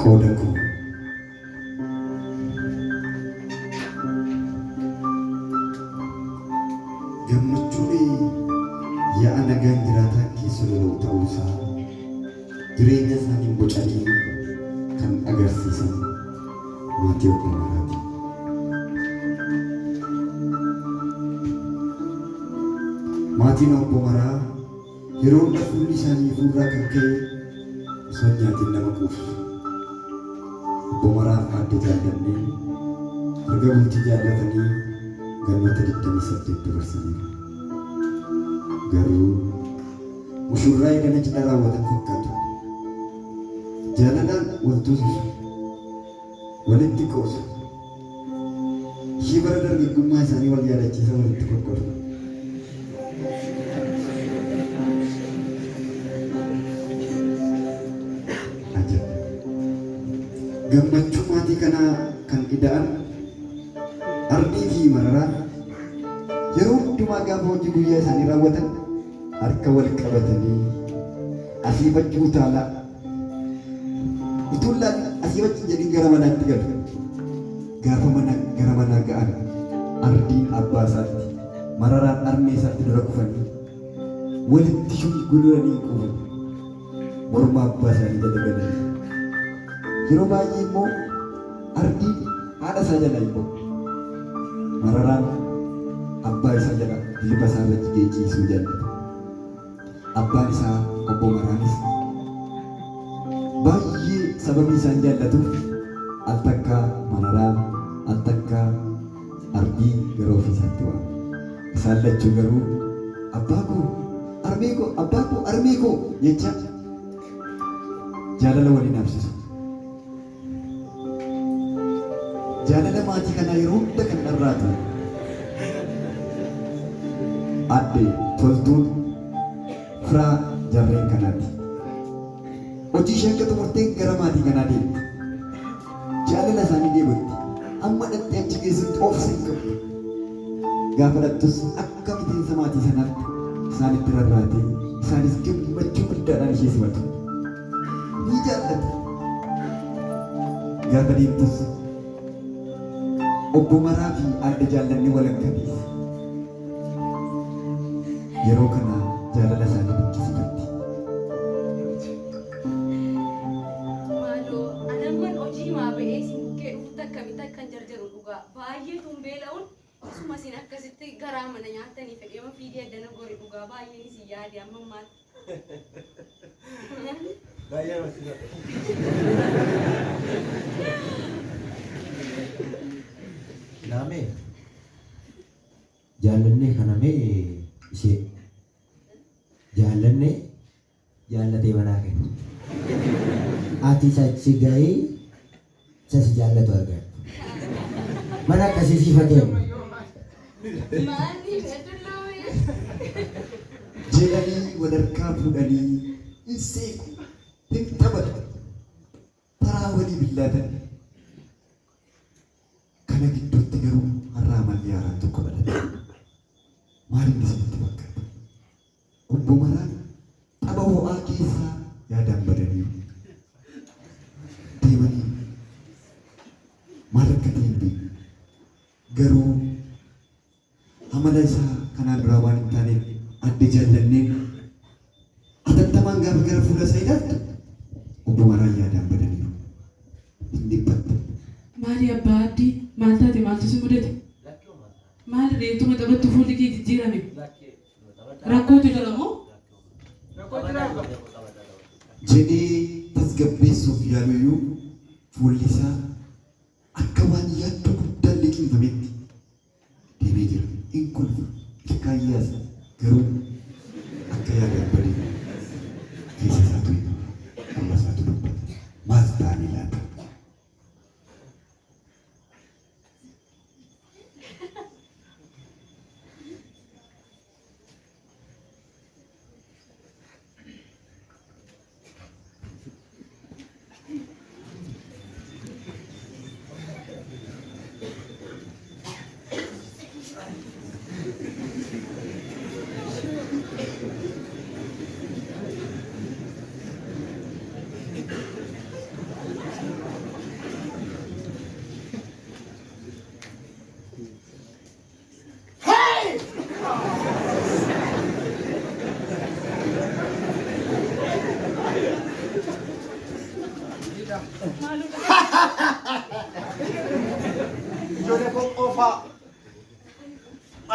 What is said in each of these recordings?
qoodaku gammachuun ya'a nagaan jiraataa keessa lola'u ta'uusaa jireenya isaanii bocanii kan agarsiisan maatii obbo Maraati. Maatiin obbo Maraa yeroo hunda fuulli isaanii fuulraa kan ka'e osoo nyaatiin nama quufu. Obbo Maraaf adda jaallannee erga bultii jaallatanii gannoota 28 dabarsaniiru. Garuu mushurraa eegana cidha raawwatan fakkaatu. Jaalalaan wantoota walitti qoosu. Ishii bara dargaggummaa isaanii wal yaadachiisa walitti qoqqoodu. Gammachuu maatii kanaa kan ida'an ardii fi mararaan yeroo hundumaa gaafa hojii guyyaa isaanii raawwatan harka wal qabatanii asii bachuu utaalaa utullaan asii bachi jedhin gara manaatti galu. Gaafa gara manaa ga'an ardiin abbaa isaatti mararaan armee isaatti dura kufanii walitti shulguluranii quufan morma abbaa isaanii jala galanii. Yeroo baay'ee immoo ardiin haadha isaa jala immoo mararaan abbaa isaa jala jilba isaa irratti geejjiisuu jaallata. Abbaan isaa obbo Maraanis baay'ee sababii isaan jaallatuuf al takkaa mararaan al takkaa ardii gara ofii isaatti waama. Isaan lachuu garuu abbaa koo armee koo abbaa koo armee koo jecha jaalala waliin absisu. Jaalala maatii kanaa yeroo hunda kan dharraatu adde toltuun firaa jarreen kanaati. Hojii ishee akka xumurteen gara maatii kanaa deemti. Jaalala isaanii deebitti amma dhattee achi keessatti oofsa hin qabdu. Gaafa dhattus akka miseensa maatii sanaatti isaanitti rarraatee isaanis gammachuu guddaadhaan ishee simatu. Ni jaallata. Gaafa deemtus obbo Maraa fi adda jaallannee walakkaati. Yeroo kana jaalala isaanii buqqisifatti. Maaloo anamman hojii maa ba'ee si bukkee dhufta akkamitti akkan jarjaru dhugaa baay'ee tumbeela'uun asuma isin akkasitti garaa mana nyaatanii fedheema fiigee addana gore dhugaa baay'een isin yaade amma maatti. Baay'ee matti Name jaallanne kaname ishee jaallanne jaallatee manaa kenna. Ati sachi ga'ee sasi jaallatu argattu. Mana akkasii siifatee Maanii fedhulloo jedhanii walharkaa fuudhanii hin seequ hin taphatu taraa walii billaatan. Kana gidduutti garuu har'aa mallee haaraan tokko dhalate. Maaliin isinitti fakkaata? Obbo Maraan tapha ho'aa keessaa yaadaan badaniiru. Deemanii maal akka ta'e hin beeku. Garuu amala isaa kanaan duraa waan hin taaneef adda jaallanneen atattamaan gaafa gara fuula isaa ilaaltu obbo Maraan yaadaan badaniiru. Hin dhiphatte. Maali abbaa addii maal taate maaltu si mudate? Maali reetuma taphattu fuulli kee jijjiirame? Rakkootu jira moo? Jedhee tasgabbeessuuf yaaluyyuu fuulli isaa akka waan yaaddu guddaan liqimfametti deemee jira. Hin kolfa ilkaayyaas garuu akka yaadaan badee keessa isaatu himu. Amma isaatu dubbata. Maal ta'anii laata?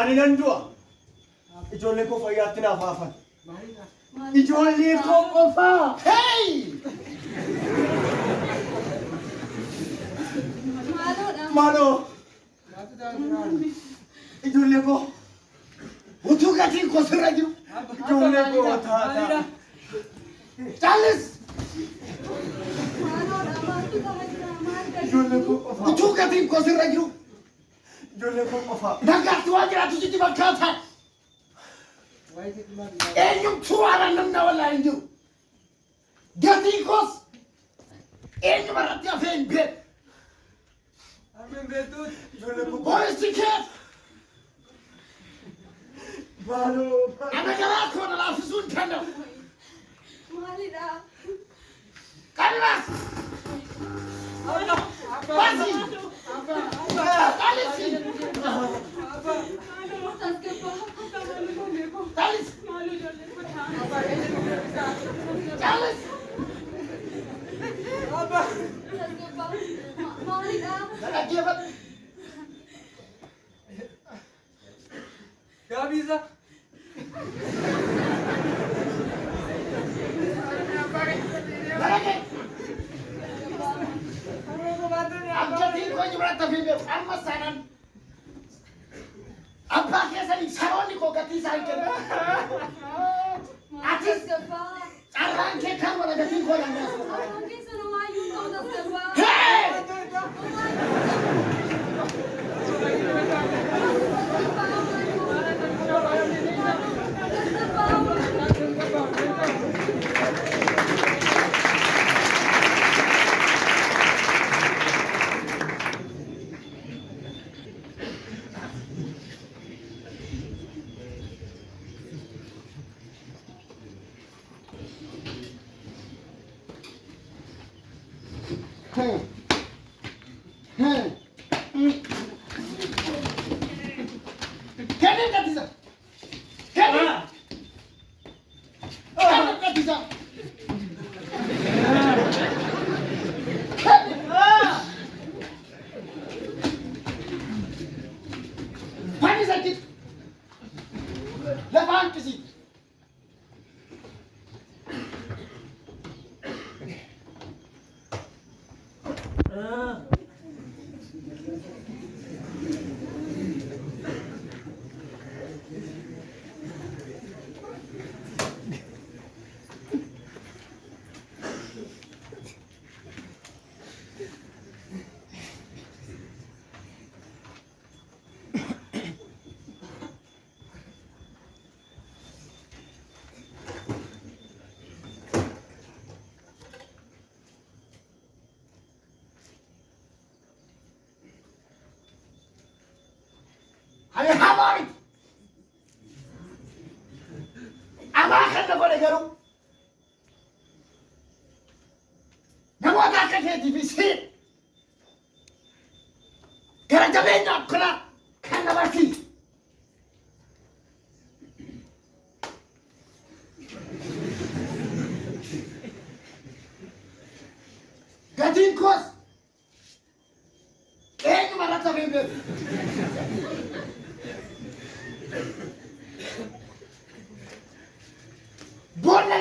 Ani nan du'a. Ijoollee koo fayyaatti naaf haafan. Ijoollee koo qofaa. Hey! Maaloo. Ijoollee koo. Utuu gatiin koo sirra jiru. Ijoollee koo taata. Caalis. Ijoollee koo qofaa. Utuu gatiin koo sirra jiru. Ijoollee koo qofaa. Nagaatti waan jiraatu sitti fakkaata. Eenyumtuu waan namna wallaahi hin jiru. Gatiin koos eenyuma irratti hafee hin beeku. Booristi keessa. Ana garaa koo na laaffisuu hin danda'u. Maalidha? Qalmas. Basi. Qalisi. Qalis. Qalis. Maalidha? Dhaggeeffadhu. Gabisa. Barake. Abjaatiin koo jiraata fi beeku amma sanan. Abbaa keessanii saroonni koo gatii isaa hin kennu. Atis carraan kee kan wala gatiin koo dandeessu. Kenapa tak bisa? Kenapa? Kenapa tak bisa? Pani sakit. Lepas ke sini. Hai hamari. Abah kan nak boleh garu. Namu ada kerja divisi. Kerja banyak kena kan masih. Gaji kos. Mana tak bebel. Boleh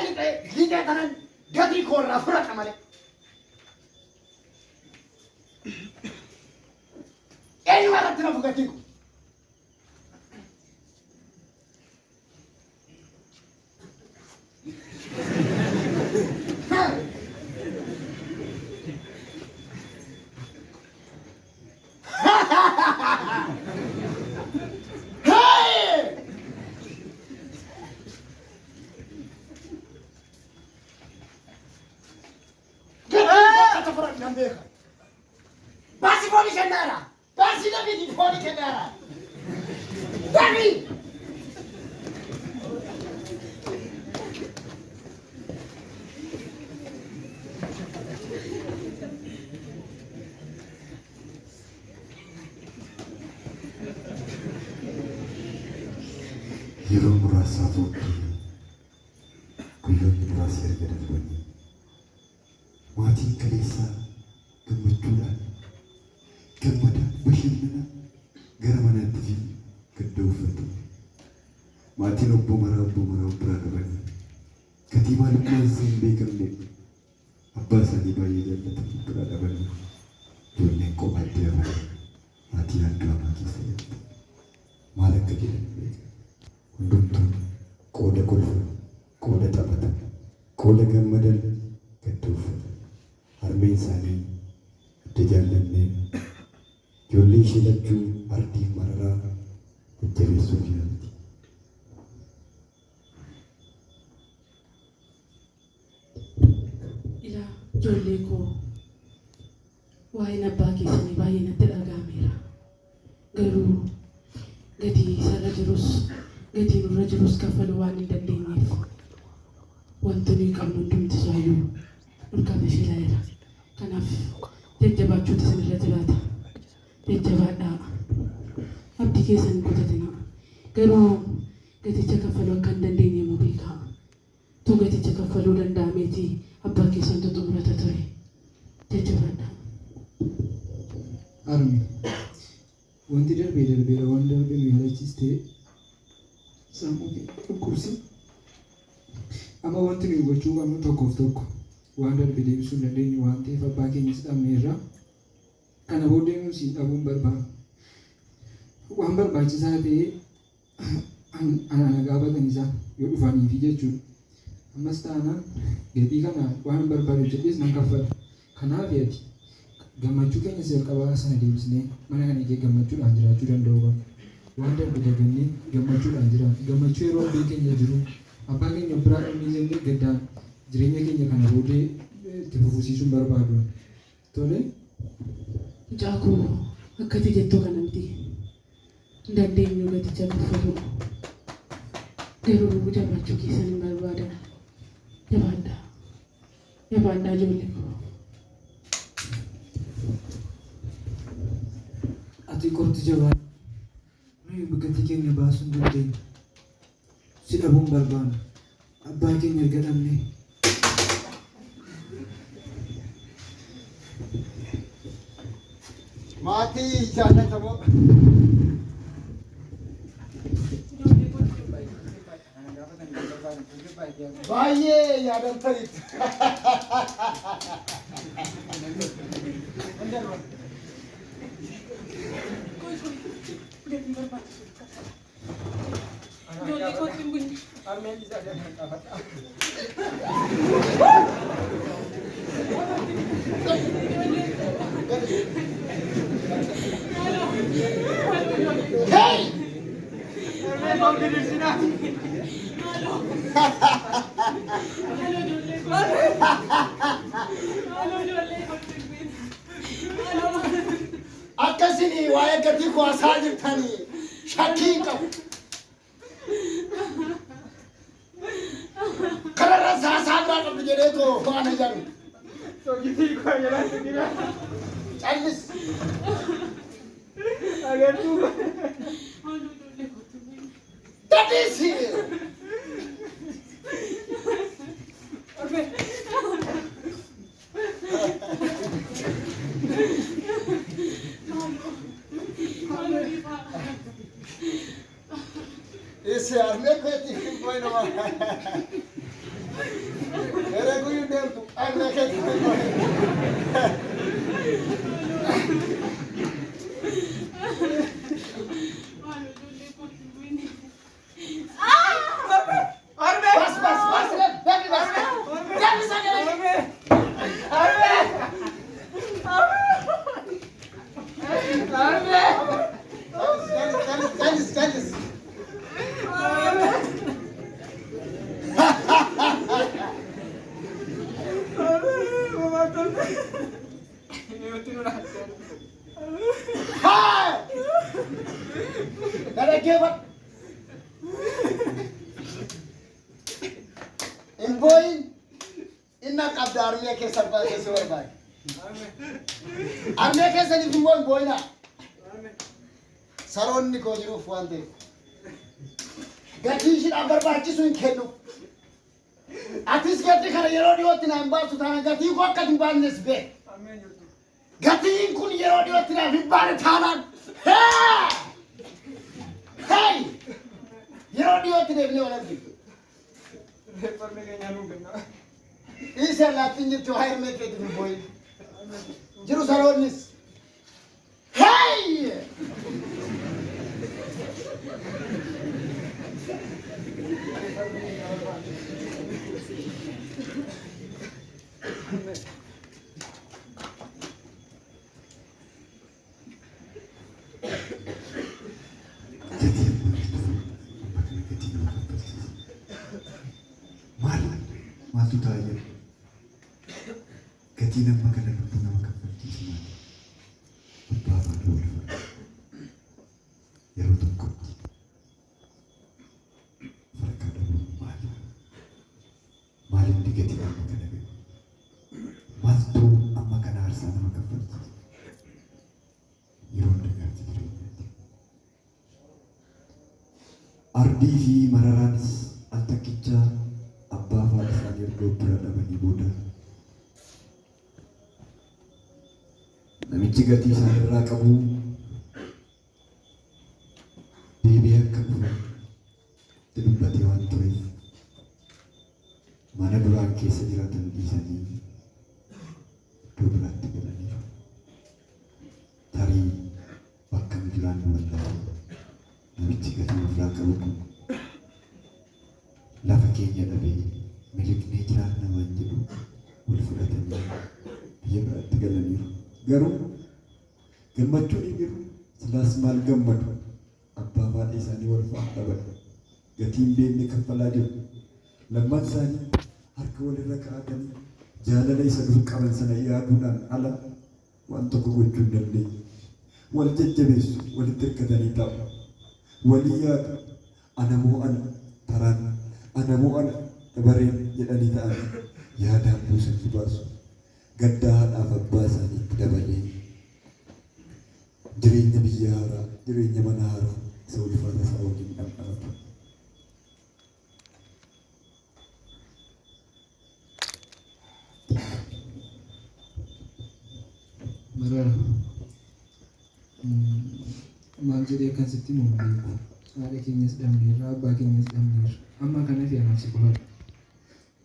lihat tangan gaji kor rafura kamale. Ini mana tu nak gaji ko? Basi poli kendara. Basi nabi di poli kendara. Dari. Yeroo muraasaa booddee guyyoonni muraasni erga darbanii maatiin kaleessaa gammachuudhaan gammadaan bashannanaa gara manaatti fi gadda uffatu. maatiin obbo Maraa biraa qaban gatii maalummaan hin beekamne abbaa isaanii baay'ee jaallatan biraa qaban ijoolleen qomaatti hafan maatii handaamaa keessa jirti. Maal akka jedhan hundumtuu qooda kolfan, qooda taphatan, qooda gammadan gadduuffatan. Harmeen isaanii adda jaallanneen ijoollee ishee lachuu ardii mararaa jajjabeessuuf yaalti. Ilaa ijoollee koo waa'een abbaa keessanii baay'ee natti dhaga'ameera. Garuu gatii isarra jirus gatii nurra jirus kaffaluu waan hin dandeenyeef wanti nuyi qabnu hundumti isaayyuu nurkaaf ishee laayira. Kanaaf jajjabaachuutu isinirra jiraata. Jajjabaadhaa. Abdii keessan hin kutatinaa. Garuu gaticha kaffaluu akka hin dandeenye immoo beekaa. Tu gaticha kaffaluu danda'ameeti abbaa keessan xumurata ture. Jajjabaadhaa. Armi wanti darbeera waan darbe nu yaadachiistee sammuu dhukkubsi. Amma wanti nuyi gochuu qabnu tokkoof tokko waan darbe deebisuu hin dandeenyu waan ta'eef abbaa keenyas dhabne irraa kana booddee nuyi siin dhabuun barbaadu. Waan barbaachisaa ta'ee ana gaafatan isaan yoo dhufaniifi jechuudha. Ammas taanaan gatii kana waan barbaadu jedhees nan kaffala. Kanaaf ati gammachuu keenya jalqabaa sana deebisnee mana kana eegee gammachuudhaan jiraachuu danda'u qabna. Waan darbe dagannee gammachuudhaan jiraatu. Gammachuu yeroo abbaa keenya jiru abbaa keenya biraa dhabnee jennee gaddaan jireenya keenya kana booddee itti fufsiisuun barbaadu. Tole? Mucaakoo akkati jettoo kanatti hin dandeenyu gaticha kaffaluu. Garuu jabaachuu keessan hin barbaadan. Jabaadhaa. Jabaadhaa ijoollee koo. Ati qofti jabaa nuyi gatii keenya baasuu hin dandeenyu. Si dhabuun barbaadu. Abbaa keenya erga dhabne. Maatii jaallatamoo. Baay'ee yaadamtanitti. Ijoollee kootti hin bunne. Hey! Akkasini waa'ee gatii kuwaasaa jirtanii shakkii hin qabu. Kanarra saasaa biraa qabdu jedheetoo waan ajaa'ibu. Callis. That is here. Esse arme keti koi no. Mere koi dem tu arme keti koi. Salonni koo jiruuf waan ta'eef gatii ishiidhaan barbaachisu hin kennu. Atis gatii kana yeroo dhiyootti naan baatu taana gatii koo akka hin baannes beek. Gatiin kun yeroo dhiyootti naaf hin baane taanaan yeroo dhiyootti deebinee wal arginu. Reeffarni keenya nu kenna. Isa laattiin jirtu haa hirmee keetiin hin booyin. Jiru saroonnis. Hey! Maaltu ta'aa jira? Gatii nama kana lubbuu nama kaffalchiisu maali? Abbaa faana wal faana. Yeroo tokkotti farqa dhabuun maali? Maaliif gatii nama kana beeku? Maaltu amma kana aarsaa nama kaffalchiisu? Yeroo dagaatti jireenyaatti. Ardii fi mararaanis al takkichaa abbaa faana isaanii erga bira dhabanii booda namichi gatii isaan irraa qabu deebi'ee akka dhufu itti dubbatee waan tureef mana duraan keessa jiraatan dhiisanii iddoo biraatti galaniiru. Tarii bakka nu jiraannu wallaahi namichi gatii ofirraa qabu kun lafa keenya dhabee miliqnee jiraanna waan jedhu wal fudhatanii biyya biraatti galaniiru. Garuu gammachuun hin jiru. Silaas maal gammadu? Abbaa faana isaanii wal faana dhaban. Gatiin beekne kaffalaa jiru. Lammaan isaanii harka walirra kaa'atanii jaalala isa dur qaban sana yaaduudhaan ala waan tokko gochuu hin dandeenye. Wal jajjabeessu, walitti hirkatanii taa'u. Walii yaadu ana moo ana taraan ana moo ana dabareen jedhanii ta'an yaadaan buusanii baasu. Gaddaa haadhaaf abbaa isaaniitti dabalee jireenya biyya haaraa, jireenya mana haaraa isa ulfaata isaa waliin dhamdhamatu. Marara maal jedhee akkasitti nu beeku. Haadha keenyas dhabneerra, abbaa keenyas dhabneerra. Amma kana fi anaaf si qofadha.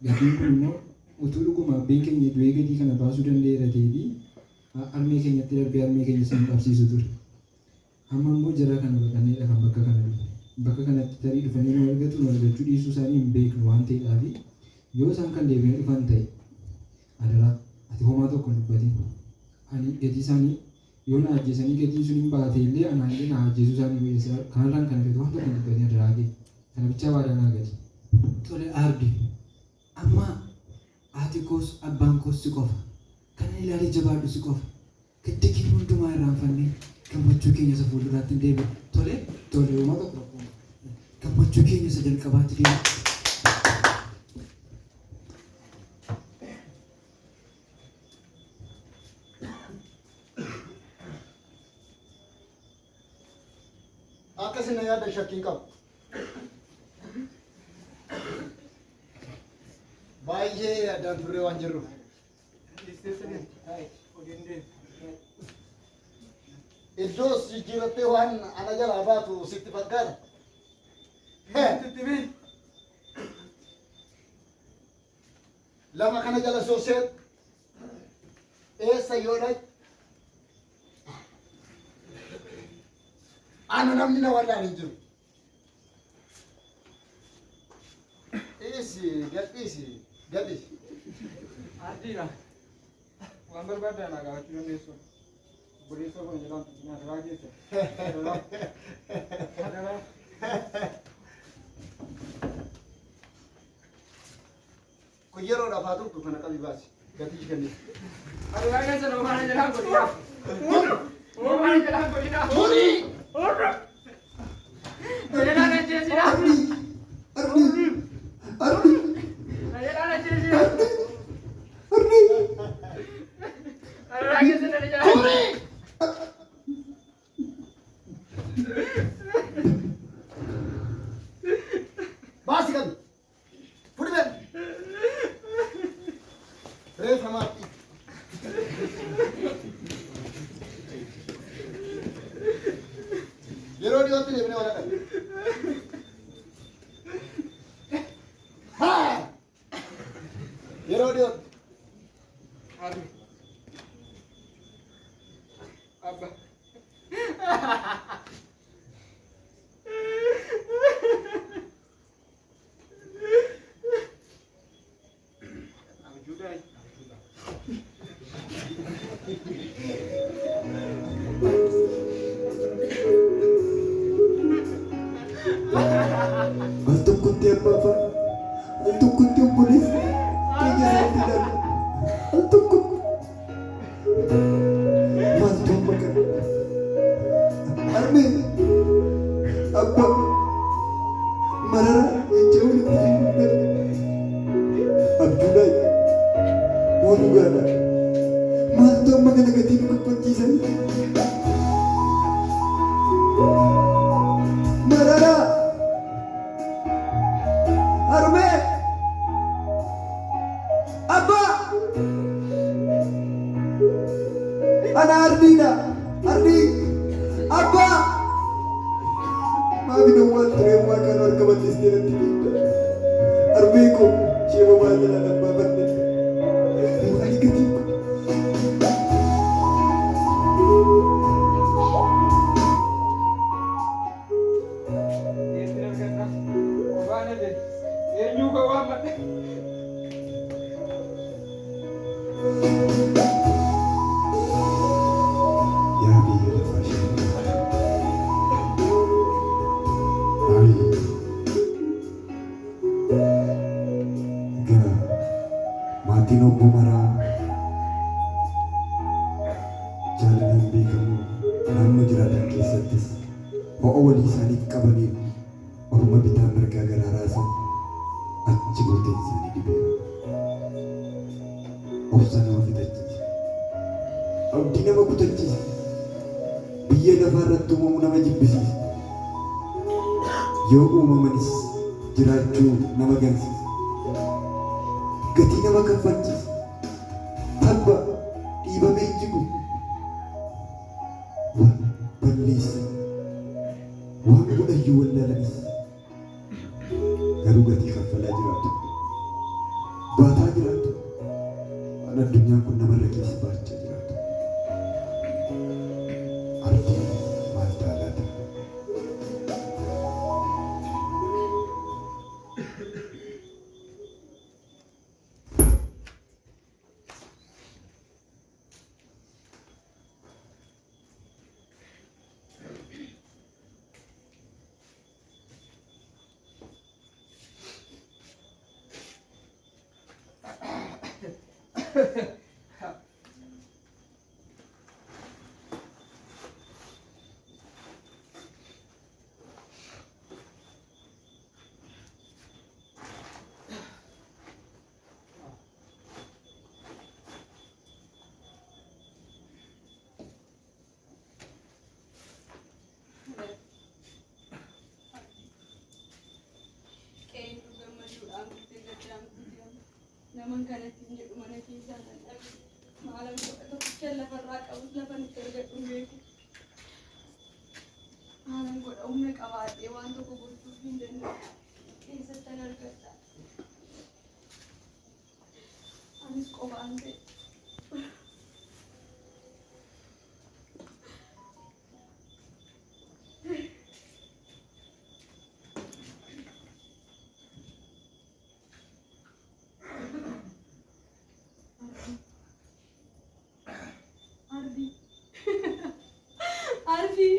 Gatiin kun immoo utuu dhuguma abbeen keenya du'ee gatii kana baasuu danda'eera ta'eefi harmee keenyatti darbee harmee keenya sin dhabsiisu ture. Amma immoo jara kana baqanneedha kan bakka kana dhufe. Bakka kanatti tarii dhufanii nu argatu nu argachuu dhiisuu isaanii hin beeknu waan ta'eedhaafi yoo isaan kan deebi'anii dhufan ta'e adaraa ati homaa tokko hin dubbatin. Ani gatii isaanii yoo na ajjeesanii gatii sun hin baate illee anaan illee na ajjeesuu isaanii wayyeessaa kanarraan kana gadi waan tokko hin dubbatin adaraa kee kana bichaa waadaa naa gadi. Tole Ardi, amma haati koos abbaan koos si qofa. Kana ilaalee jabaadhu si qofa. Gadda keenya hundumaa irraanfannee gammachuu keenya isa fuulduraatti hin deebi'u. Tole Homaa tokko rakkoo. gammachuu keenya isa jalqabaatti deebi'u. Akkasin na yaada shakkiin qabu. Baay'ee addaan turree waan jirruuf. Iddoo jijjiirattee waan ana jalaa baatu sitti fakkaata. Lama kana jala sooseen eessa yoo dhayi ana namni na wallaan hin jiru. Gadhiisi. Ardiidha. Waan barbaadan naa gaafachuu dandeessu. Buleessa kun jedhamtu nyaataraa keessa. Adaraa. Kun yeroodhaaf haa turtu kana qabii baasi. Gatii kenni. Adaraa keessa noomaana jedhaan godhinaa. Noomaana jedhaan godhinaa. Turii! Jedhaan ajjeesinaa. Ardi! Jedhaan ajjeesinaa. Adaraa keessa nani jedhaan. Turii! Baasi qabi. Fudi ben. Reefa maatti. Yeroo dhiyootti deebinee wal agarra. yeroo dhiyootti. Arbi. Abba. Abjuudai. Al tokkotti abbaa fa'a, al tokkotti obboleessa, kiyya isaatti darba, al tokkotti. Maaltu amma kana? Armee, abbaa, mararaa jecha walitti fiduun darbe. Abduudhaay, moo dhugaadha? Maaltu amma kana gatii nu kaffalchiisan? Mararaa! Armee! Abbaa! Ana ardiidha! Ardii! Abbaa! Maafi waan turee waaqaan harka bal'istee natti dhiibda. Armee koo sheema baay'inaan abbaa badde. Ani gatii ko. Eetti argadha. Waan jedhe. Eenyuu ka waan madhe. Yaa biyya lafaa ishee. Maali? Egaa maatiin obbo Maraa jaalalaan beekamoo naannoo jiraatan keessattis ho'a walii isaaniif qabaniif orma bitaa mirgaa garaa raasan achi gooteen isaanii dhibeera. Obsa nama fixachiisa. Abdii nama kutachiisa. Biyya lafaa irratti uumamu nama jibbisiisa. Yoo uumamanis jiraachuu nama gansiisa. Gatii nama kaffalchiisa. Tabba dhiibamee jigu. Waan balleessa. Waan godhayyuu wallaalanis. Garuu gatii kaffalaa jiraatu. Baataa jiraatu. Waan addunyaan kun namarra keessa baachaa jiraatu. Ardii maal taalaata? Naman kanatti hin jedhu mana keessaa nan dhabe. Maalan godha tokkicha lafarraa qabus lafan itti argadhu beeku. Maalan godha humna qabaadhee waan tokko gochuuf hin danda'u. Keessattan argadha. Anis qophaan ta'e. Ardi. Ardi.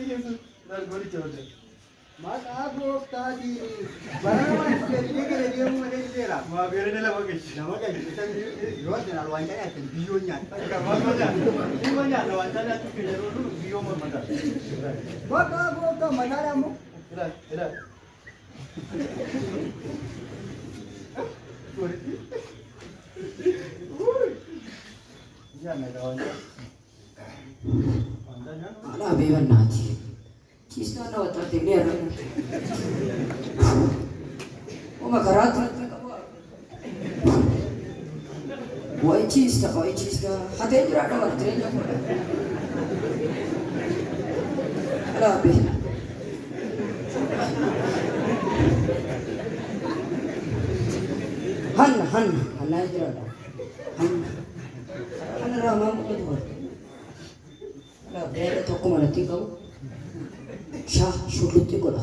Yesus, dar gori chode. Maka goftati. Barama iskeli gele dia mu made dera. Ma bere ne la bagai. Na bagai. Tan yo de na lwanta ya tan biyo nya. Ka ma ma nya. Ni ma nya lwanta na tu ke ro ru biyo ma mata. Maka gofta manara mu. Ira ira. Gori. Ya me da wanda. Wanda nya. Ala beban naci. Cista na wata tebera. O makarata. Wai cista. Hati jira ada waktu ni. Ala be. Hanna jira ada. Hanna ramah muka tu. Ala be toko mana tinggal. Shah shulutti kola.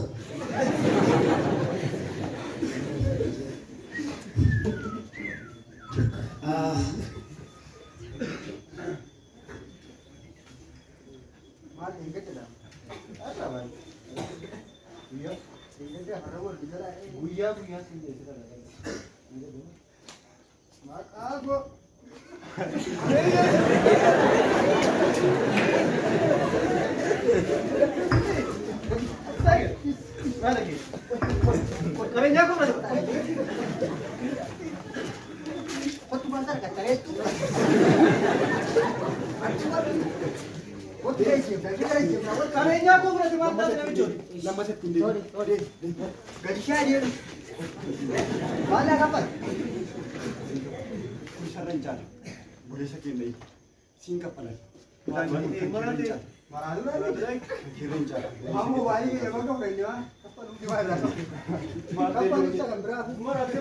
Mal ingat dah. Apa mal? Buya, ingat dia harawar bicara. Buya sini kita dah. Mak aku. Mana lagi? Kalian jago mana? Kau tu bantar kat tarik tu. Kau tu lagi siapa? Kita lagi siapa? Kalian jago mana tu bantar dalam jod? Nama saya Tindi. Sorry. Gaji saya dia. Mana kapan? Kusar rencana. Boleh sakit ni. Singkap panas. Mana dia? Maralu lah. Rencana. Kamu balik ke mana kau ni? Kapan lu gimana? Kapan kita kan berapa? Mana dia?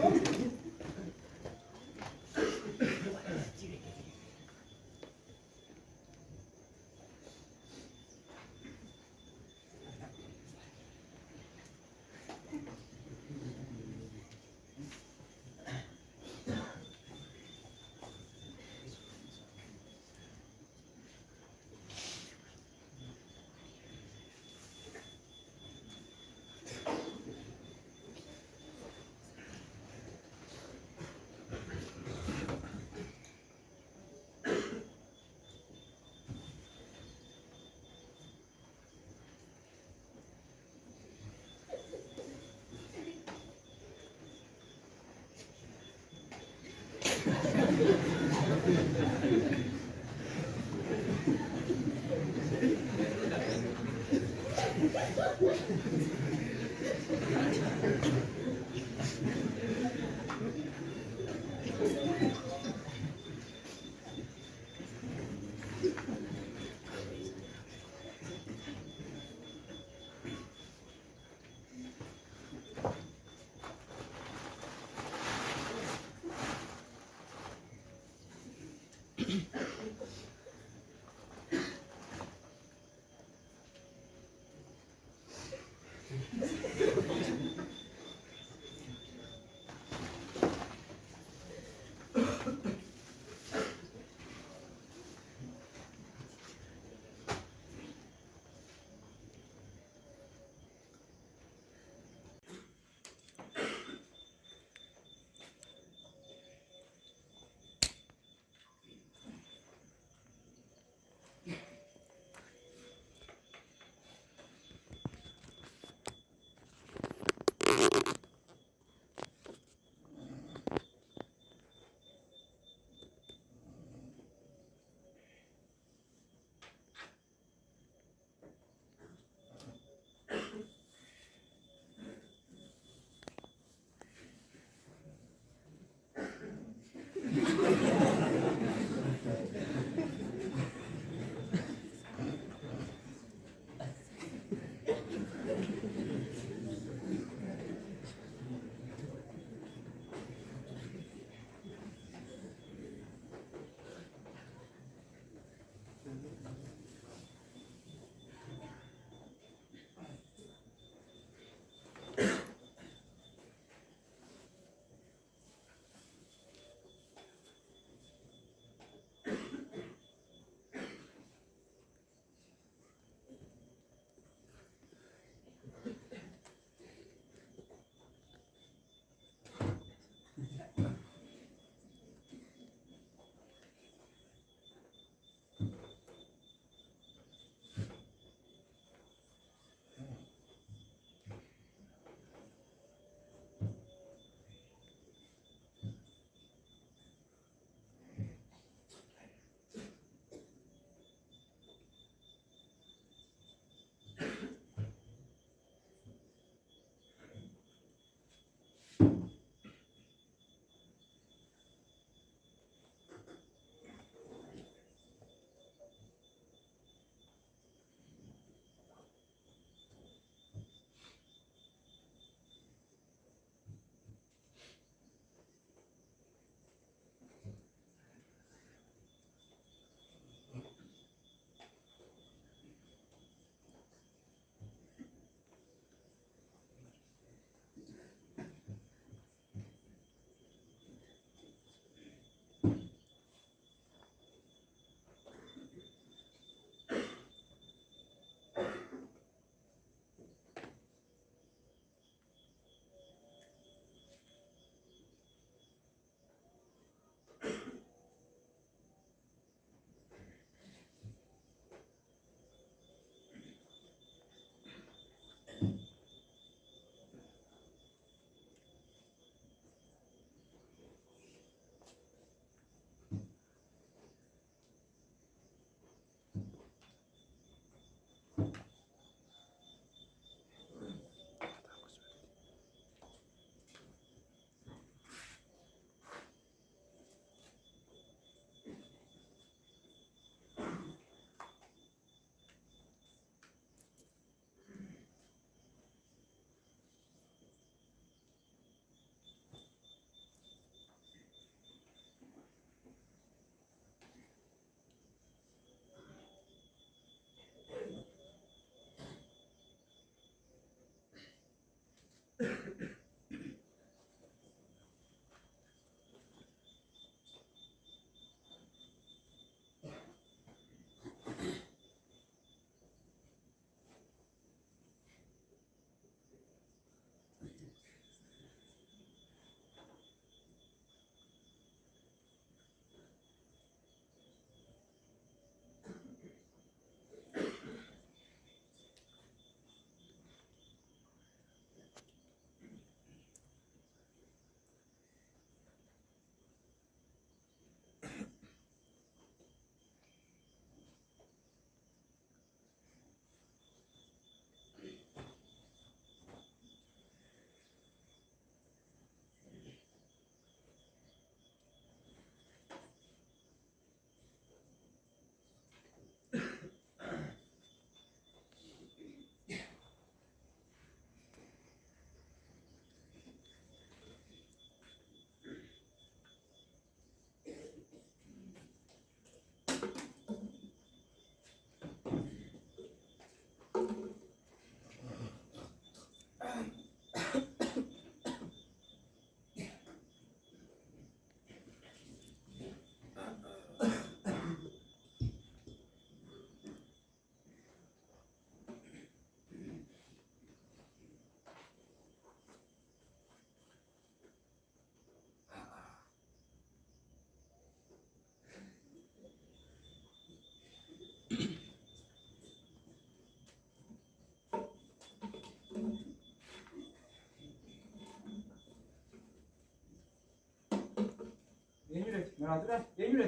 Maraatuudha. Eenyudha?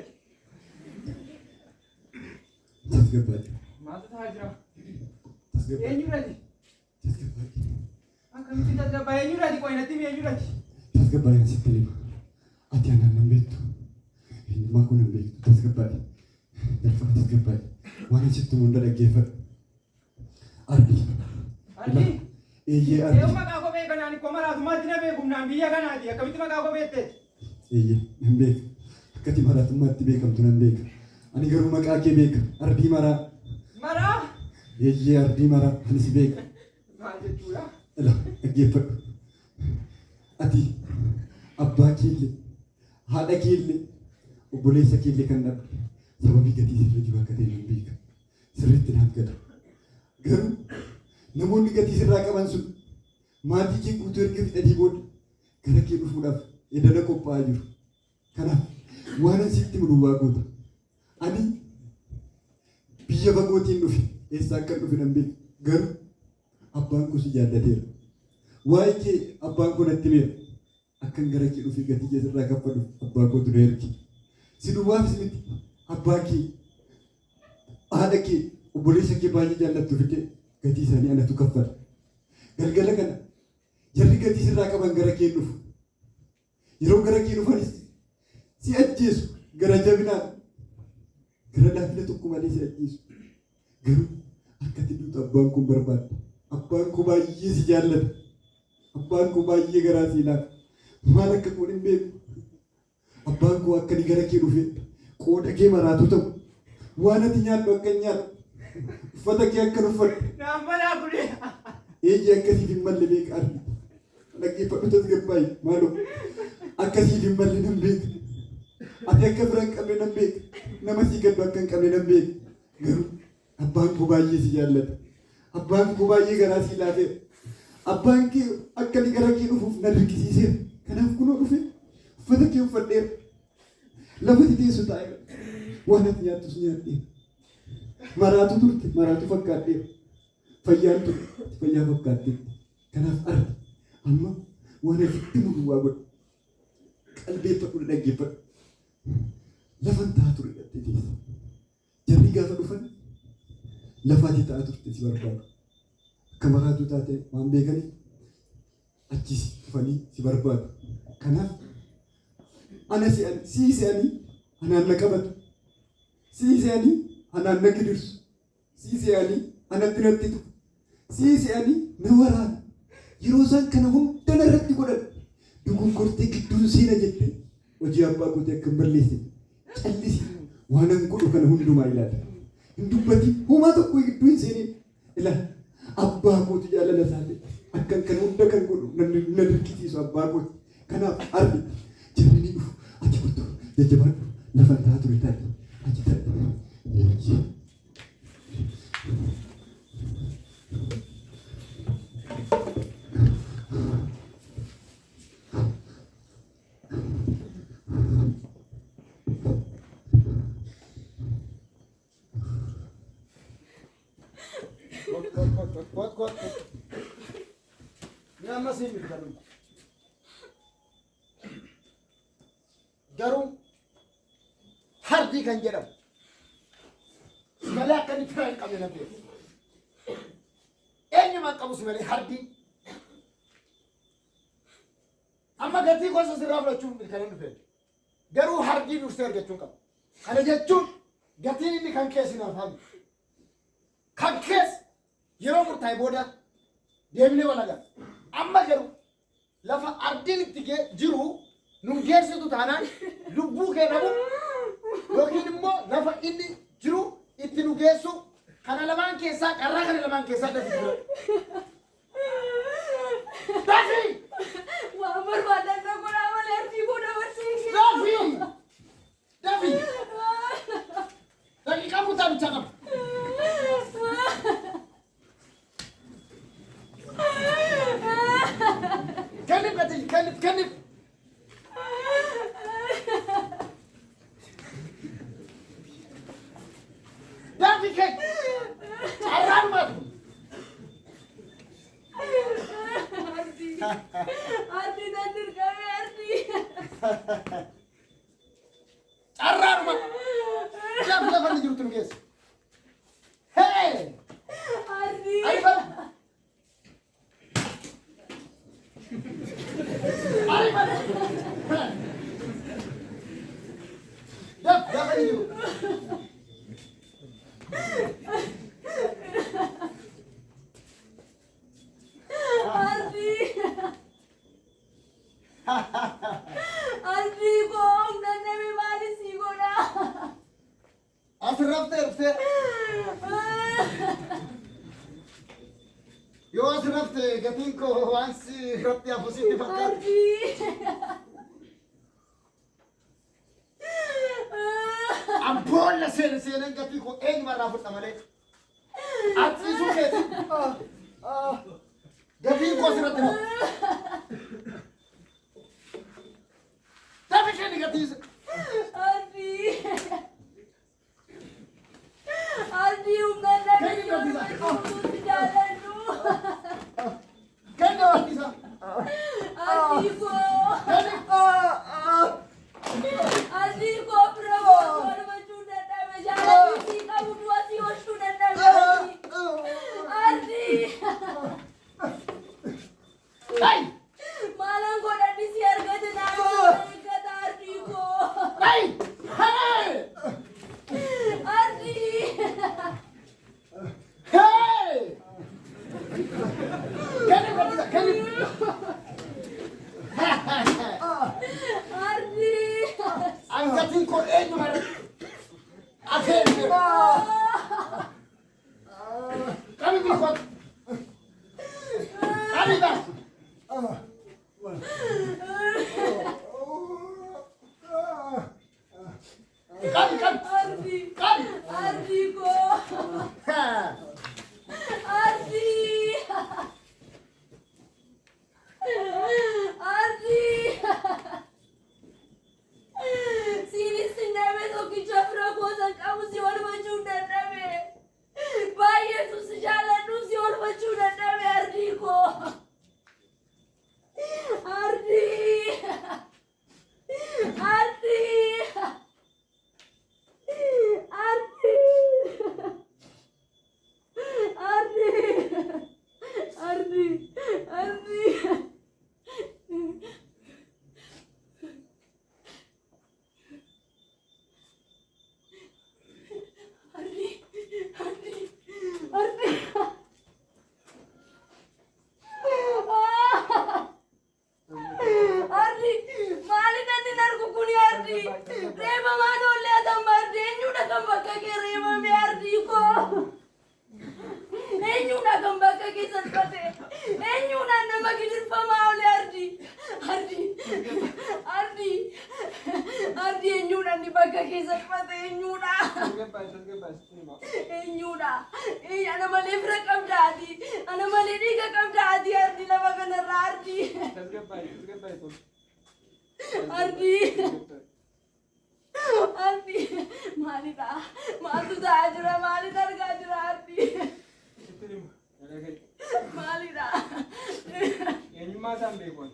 tasgabbaadhi. Maaltu ta'aa jira? Tasgabbaadhi. Eenyudhaati? Tasgabbaadhi. Akkamitti tasgabbaa eenyudhaati? Qo'inatti mi eenyudhaati? Tasgabbaadhi sitti hima. Ati anaan nan beektu. Eenyummaa kun nan beektu. Tasgabbaadhi. Darfaa tasgabbaadhi. Waan asitti hunda dhaggeeffadhu. Ardi. Ardi? Eeyyee ardi. Eeyyuu maqaa kophee kanaan ikkoo maraatummaatti na beekumnaan biyya kanaati. Akkamitti maqaa kopheetteeti? Eeyyee nan beeka. Akkati maraatummaatti beekamtu nan beeka. Ani garuu maqaa kee beeka. Ardii maraa. Maraa? Eeyyee ardii maraa. Ani si beeka. Maal jechuudha? Ila dhaggeeffadhu. Ati abbaa keellee, haadha keellee, obboleessa keellee kan dhabde sababii gatii sirra jiru akka ta'e nan beeka. Sirriitti naaf gala. Garuu namoonni gatii sirraa qaban sun maatii kee guutuu erga fixanii booda gara kee dhufuudhaaf edana qophaa'aa jiru. Kanaaf waan sitti muduu waaqoota. Ani biyya fagootiin dhufe eessaa akka dhufe nan beeka. Garuu abbaan koo si jaallateera. Waa'ee kee abbaan koo natti himeera. Akkan gara kee dhufee gatii kee sirraa kaffadhu abbaa kootu na erge. Si duwwaafis miti abbaa kee, haadha kee, obboleessa kee baay'ee jaallattu fide gatii isaanii anatu kaffala. Galgala kana jarri gatii sirraa qaban gara kee dhufu. Yeroo gara kee dhufanis si ajjeesu gara jabinaan gara laafina tokko malee si ajjeesu. Garuu akkatti duutu abbaan kun barbaada. Abbaan koo baay'ee si jaallata. Abbaan koo baay'ee garaa si ilaafa. Maal akka kun hin beeku. Abbaan koo akka ni gara kee dhufe qooda kee maraatu ta'u. Waan ati nyaadhu akka hin nyaadhu. Uffata kee akka uffadhu. Naan balaa kuni. Eeyyee akkasiif hin malle beeka argi. Dhaggeeffadhu tasgabbaayi maaloo. Akkasiif hin malle nan beeka. Ati akka bira hin qabne nan beeka. Nama sii gaddu akka hin qabne nan beeka. Garuu abbaan koo baay'ee si jaallata. Abbaan koo baay'ee garaa si laafeera. Abbaan kee akka ni gara kee dhufuuf na dirqisiiseera. Kanaaf kunoo dhufe uffata kee uffadheera. Lafa ati teessu taa'eera. Waan ati nyaattus nyaadheera. Maraatu turte maraatu fakkaadheera. Fayyaan turte fayyaa fakkaatteetti. Kanaaf argi amma waan asitti muduu waa godhu. Qalbeeffadhu dhaggeeffadhu. Lafan taa'aa ture dhattee teessa. Jarri gaafa dhufan lafaati taa'aa turte si barbaadu. Akka maraatu taate waan beekaniif achis dhufanii si barbaadu. Kanaaf ana sii se'anii anaan na qabatu. Sii se'anii anaan na gidirsu. Sii se'anii anatti nattitu. Sii se'anii na waraana. Yeroo isaan kana hunda na irratti godhan dugunkortee gidduun seena jettee hojii abbaa kootee akka hin balleessine callisi waan an godhu kana hundumaa ilaala. Hin dubbati homaa tokko gidduu hin seenin ilaala. Abbaa kootu jaalala isaati. Akkan kana hunda kan godhu na dirqisiisu abbaa kooti. Kanaaf argi jarri ni dhufu. Ati furtuu jajjabaadhu lafa taa'aa ture taa'e. Achi taa'e. Kot. Ni amma sii miti garuu. Garuu hardii kan jedhamu malee akka inni fira hin qabne nan beeku. Eenyumaan qabus malee hardii. Amma gatii gosa sirraa fudhachuun kan hin dhufeen. Garuu hardii dursee argachuun qaba. Kana jechuun gatiin inni kan keessi naaf hamu. Kan keessa yeroo murtaa'e booda deemnee wal agarra. Amma garuu lafa ardiin itti jiru nun geessitu taanaan lubbuu kee dhabu yookiin immoo lafa inni jiru itti nu geessu kana lamaan keessaa qarraa kana lamaan keessaa dafi jira. Dafi! Waan barbaadan na godhaa malee arfii koo dabarsiisi. Dafi! Daqiiqaa guutaa bichaa qaba. Kennif. Dafi kee. Arraan maatu. Ardi dan dirqame ardi. gees. Hey! Ardi. Ariifan! Ariifan! Gaafa ni jiru. Ardi. Ardi koo namni maali si godha? As raftee. Yoo as raftee gatiin koo waan si raftee hafu sitti fakkaata. Ardi. Boolla seenan gatii koo eenyumarraa fudha malee. Atsiisuu keeti. Gatii koo asirratti rafu. Dafi isheen gatiisa. Ardi. Ardi humna namni si jaaladhu. Kenna waantisa. Ardi koo. Ardi koo bira walbachuu dadhabe jaaladhi si qabu du'atii oolchuu dadhabe. Ardi. Maalaan godhadhi si argate naannoo eeggata Ardi koo. Ardi. Ardi. Gatiin koo eenyumarra afeerre. Qabi biikoot. Qabi baas. Qabi. Ardi. Ardi koo. Ardi. Ardi. Sinis nama tokkicha fira goosan qabu si oolfachuu dadhabe. Baay'eetu si jaaladhu si oolfachuu dadhabe Ardi koo. Ardi. Ardi. Ardi. Ardi. Ardi. Ardi. Ardi, maali nanni nargu kuni Ardi? Reema maan ollee atamma Ardi, eenyudha kan bakka kee reemame Ardi koo? Eenyudha kan bakka kee salphate? Eenyudha nama gidirfamaa oole Ardi? Ardi eenyudha inni bakka kee salphate eenyudha? Eenyudha? Ana malee fira qabda ati, ana malee dhiiga qabda ati Ardi lafa kanarraa Ardi. Ardi, maalidha? Maaltu ta'aa jira? Maalitu argaa jira Ardi? Maalidha? Eenyummaa isaan beekuun.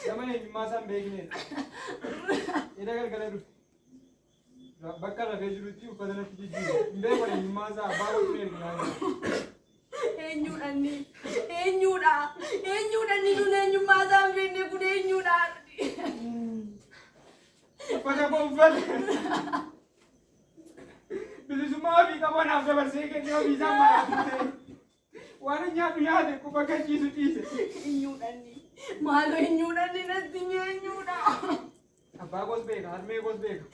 Nama eenyummaa isaan beekneen. Ina galgalee dhufe. Bakka rafee jirutti uffata natti jijjiiru. Hin beekun eenyummaa isaa abbaa wajjin erginaa jira. Eenyudha inni? Eenyudha? Eenyudha inni nun eenyummaa isaa hin beekne kun eenyudha Ardi? Uffata koo uffate. Bilisummaa ofii qabu naaf dabarsee kennee ofii isaan maraatu ta'e. Waan nyaatu nyaate quba gachiisu dhiise. Eenyudha inni? Maaloo eenyudha inni natti eenyudha? Abbaa goos beeka, harmee goos beeka.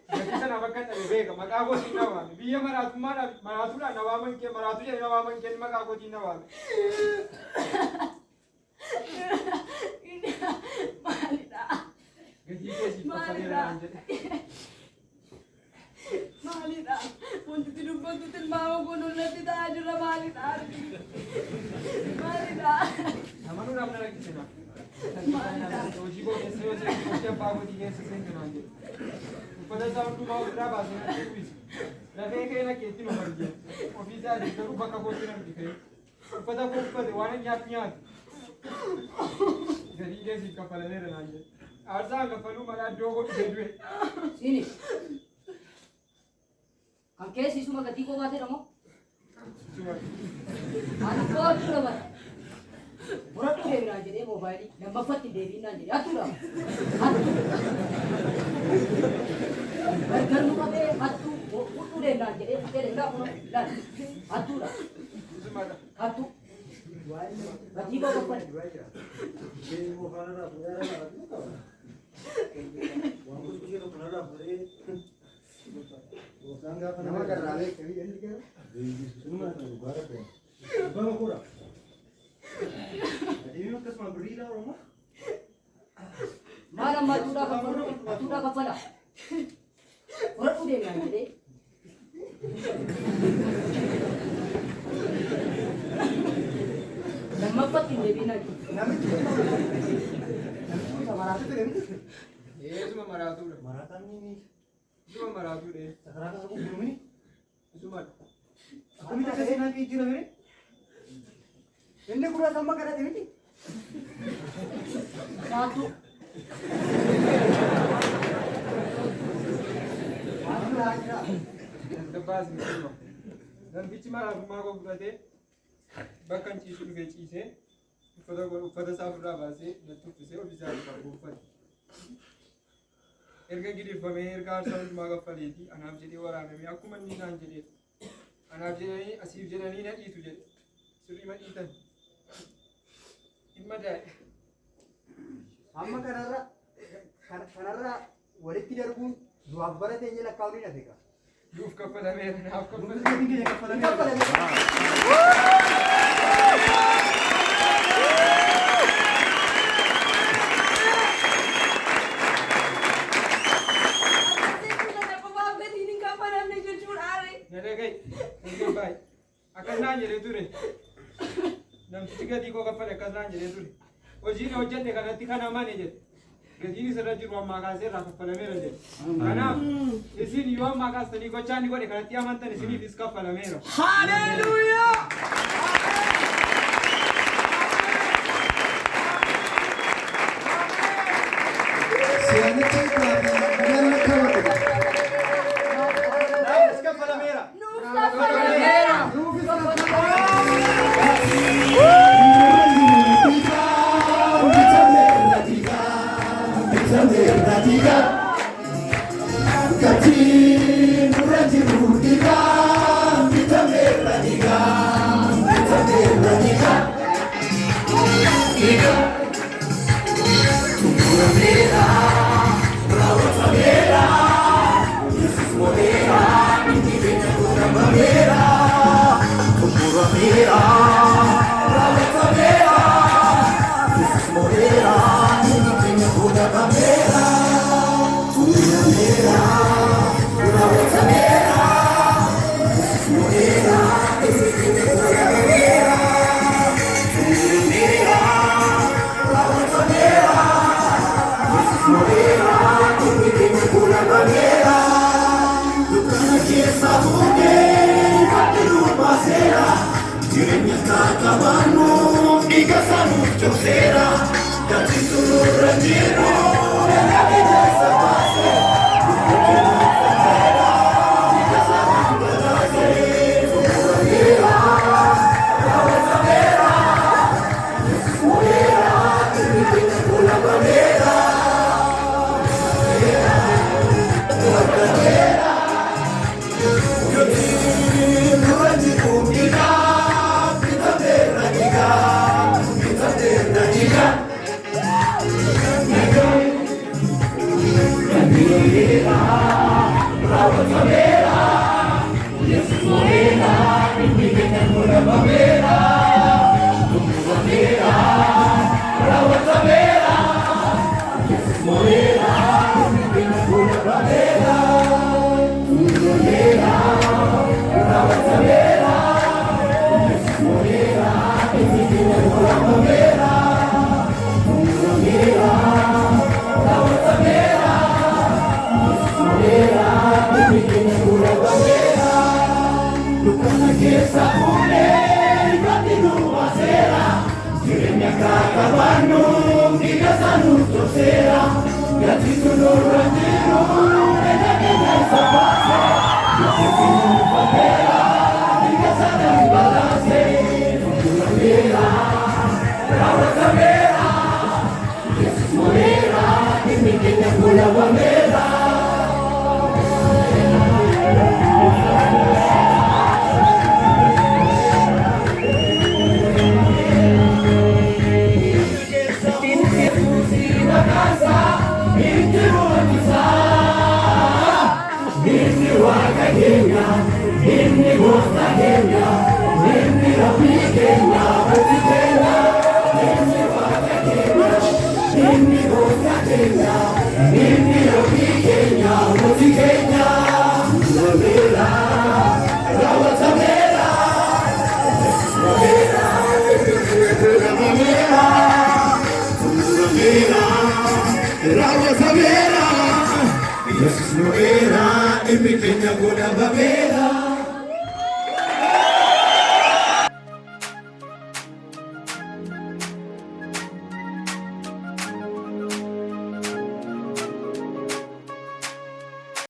Gatii sana bakka dhabe beeka, maqaa goos hin dhawaame. Biyya maraatuudhaan nawaaman kee maraatu jedhe nawaaman kee maqaa gootiin dhawaame. Maalidha? Gatii keessiif uffateera naan jedhe. Maalidha? Wanti dubbatu tilmaama kunuun natti ta'aa jira maalidha Ardi? Maalidha? Namanuu namni rakkisina. Hojii koo keessa yoo seenu hojii abbaa gootii keessa seenu naan jedhe. Uffata isaa hundumaa ofirraa baasee natti uwwise. Lafee kee nakkeetti nu margee. Ofii isaa garuu bakka kootti namni ka'e. Uffata koo uffate waan nyaatu nyaatu. Gatii keessiif kaffalaneera naan jedhe. Aarsaan kaffaluu mala iddoo godhu du'e. Sinis. keessa isuma gatii koo baatee dhamoo. Ani kootu dha bara. Muradhu deebiinaan jedhee moobaayilii lammaffatti deebiinaan jedhee hattuudha. Gargar nu qabee hattuu fudhuu deebiinaan jedhee fudhee deebiinaan kun laal hattuudha. Hattuu. Gatii koo kaffale. Nama garraalee qabii inni gara. Bama kura. Adiin akkasuma biriidha Oromoo. Maal amma hattuudhaa kaffala. Muradhu deebiinaan jedhee. Lammaffatti deebiinaan jedhee. Namichi maraatu ture miti. Isuma maraatuudha. Maraataan ni Isuma maraatuudha. sakaraa kasa gurgurumini. Isuma Akkamitti akkasii naan jijjiirame miti. Inni kura samma kadhate miti. Hattuu. dabbaas misuma. Namtichi maraafummaa koo fudhatee bakka hin ciisu dhufee ciisee uffata isaa ofirraa baasee natti uffisee ofiisaa irraa buufate. Erga gidiffamee erga aarsaa hundumaa kaffaleetii anaaf jedhee waraanamee akkuma inni isaan jedhee anaaf jedhanii asiif jedhanii na dhiitu jedhe sirrii ma dhiitan dhimma daa'e. Amma kanarra walitti darbuun du'aaf bara teenye lakkaa'uu ni dhabe qaba. Duuf kaffalameera naaf kaffalameera. Gatiin keenya kaffalamee. Akkanaan jedhee ture. Namtichi gatii koo kaffale akkanaan jedhee ture. Hojiin hojjette kanatti kan amane jedhe. Gatiin isirra jiru ammaa kaasee irraa kaffalameera jedhe. Kanaaf isin yoo ammaa kaastanii gochaa inni godhe kanatti amantan isiniifis kaffalameera. Hallelujah! Siyaanicha nama kabadu. Naafis kaffalameera. Nuufis Gratis, Kenya,